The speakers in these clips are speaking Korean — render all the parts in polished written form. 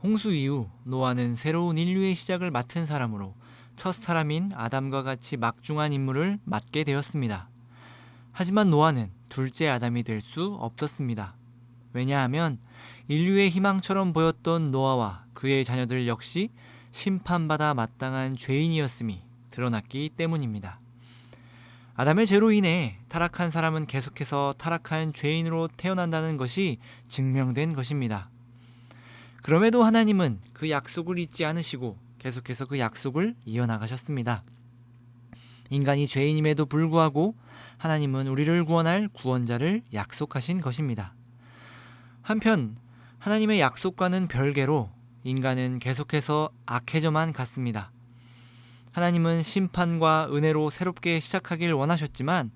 홍수 이후 노아는 새로운 인류의 시작을 맡은 사람으로 첫 사람인 아담과 같이 막중한 임무를 맡게 되었습니다. 하지만 노아는 둘째 아담이 될 수 없었습니다. 왜냐하면 인류의 희망처럼 보였던 노아와 그의 자녀들 역시 심판받아 마땅한 죄인이었음이 드러났기 때문입니다. 아담의 죄로 인해 타락한 사람은 계속해서 타락한 죄인으로 태어난다는 것이 증명된 것입니다. 그럼에도 하나님은 그 약속을 잊지 않으시고 계속해서 그 약속을 이어나가셨습니다. 인간이 죄인임에도 불구하고 하나님은 우리를 구원할 구원자를 약속하신 것입니다. 한편 하나님의 약속과는 별개로 인간은 계속해서 악해져만 갔습니다. 하나님은 심판과 은혜로 새롭게 시작하길 원하셨지만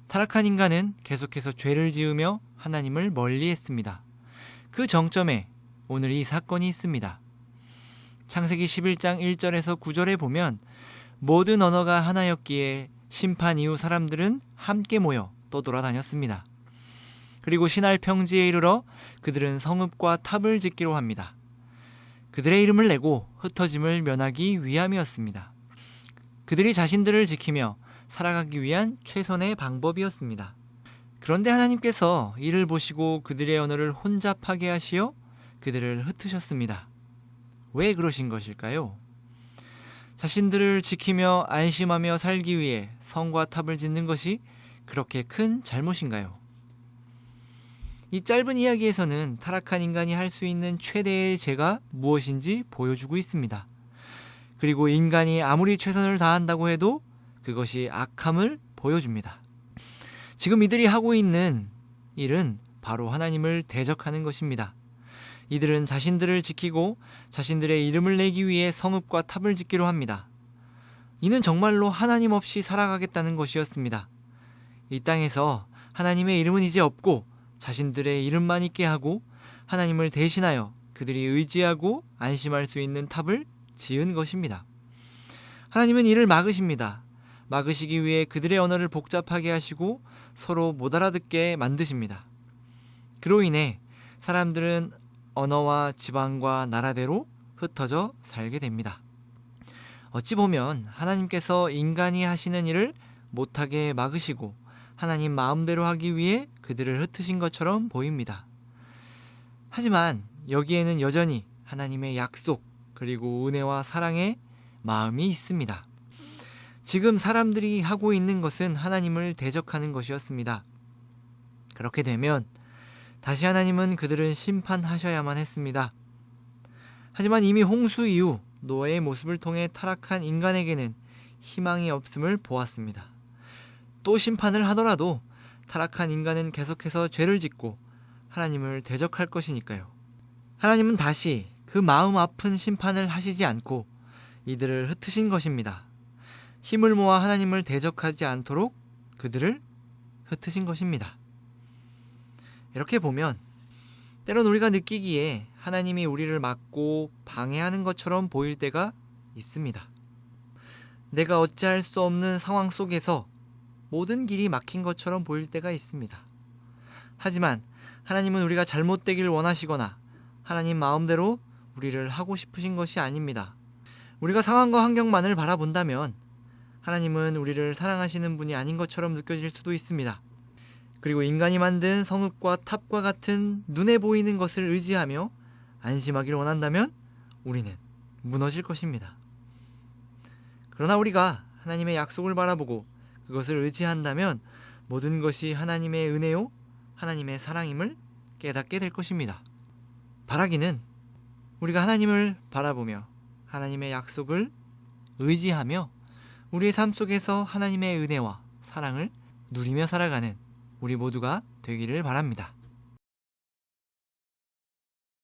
타락한 인간은 계속해서 죄를 지으며 하나님을 멀리했습니다. 그 정점에 오늘 이 사건이 있습니다. 창세기 11장 1절에서 9절에 보면 모든 언어가 하나였기에 심판 이후 사람들은 함께 모여 떠돌아다녔습니다. 그리고 신할 평지에 이르러 그들은 성읍과 탑을 짓기로 합니다. 그들의 이름을 내고 흩어짐을 면하기 위함이었습니다. 그들이 자신들을 지키며 살아가기 위한 최선의 방법이었습니다. 그런데 하나님께서 이를 보시고 그들의 언어를 혼잡하게 하시어 그들을 흩으셨습니다. 왜 그러신 것일까요? 자신들을 지키며 안심하며 살기 위해 성과 탑을 짓는 것이 그렇게 큰 잘못인가요? 이 짧은 이야기에서는 타락한 인간이 할 수 있는 최대의 죄가 무엇인지 보여주고 있습니다. 그리고 인간이 아무리 최선을 다한다고 해도 그것이 악함을 보여줍니다. 지금 이들이 하고 있는 일은 바로 하나님을 대적하는 것입니다. 이들은 자신들을 지키고 자신들의 이름을 내기 위해 성읍과 탑을 짓기로 합니다. 이는 정말로 하나님 없이 살아가겠다는 것이었습니다. 이 땅에서 하나님의 이름은 이제 없고 자신들의 이름만 있게 하고 하나님을 대신하여 그들이 의지하고 안심할 수 있는 탑을 지은 것입니다. 하나님은 이를 막으십니다. 막으시기 위해 그들의 언어를 복잡하게 하시고 서로 못 알아듣게 만드십니다. 그로 인해 사람들은 언어와 지방과 나라대로 흩어져 살게 됩니다. 어찌 보면 하나님께서 인간이 하시는 일을 못하게 막으시고 하나님 마음대로 하기 위해 그들을 흩으신 것처럼 보입니다. 하지만 여기에는 여전히 하나님의 약속 그리고 은혜와 사랑의 마음이 있습니다. 지금 사람들이 하고 있는 것은 하나님을 대적하는 것이었습니다. 그렇게 되면 다시 하나님은 그들은 심판하셔야만 했습니다. 하지만 이미 홍수 이후 노아의 모습을 통해 타락한 인간에게는 희망이 없음을 보았습니다. 또 심판을 하더라도 타락한 인간은 계속해서 죄를 짓고 하나님을 대적할 것이니까요. 하나님은 다시 그 마음 아픈 심판을 하시지 않고 이들을 흩으신 것입니다. 힘을 모아 하나님을 대적하지 않도록 그들을 흩으신 것입니다. 이렇게 보면 때론 우리가 느끼기에 하나님이 우리를 막고 방해하는 것처럼 보일 때가 있습니다. 내가 어찌할 수 없는 상황 속에서 모든 길이 막힌 것처럼 보일 때가 있습니다. 하지만 하나님은 우리가 잘못되기를 원하시거나 하나님 마음대로 우리를 하고 싶으신 것이 아닙니다. 우리가 상황과 환경만을 바라본다면 하나님은 우리를 사랑하시는 분이 아닌 것처럼 느껴질 수도 있습니다. 그리고 인간이 만든 성읍과 탑과 같은 눈에 보이는 것을 의지하며 안심하기를 원한다면 우리는 무너질 것입니다. 그러나 우리가 하나님의 약속을 바라보고 그것을 의지한다면 모든 것이 하나님의 은혜요 하나님의 사랑임을 깨닫게 될 것입니다. 바라기는 우리가 하나님을 바라보며 하나님의 약속을 의지하며 우리의 삶 속에서 하나님의 은혜와 사랑을 누리며 살아가는 우리 모두가 되기를 바랍니다.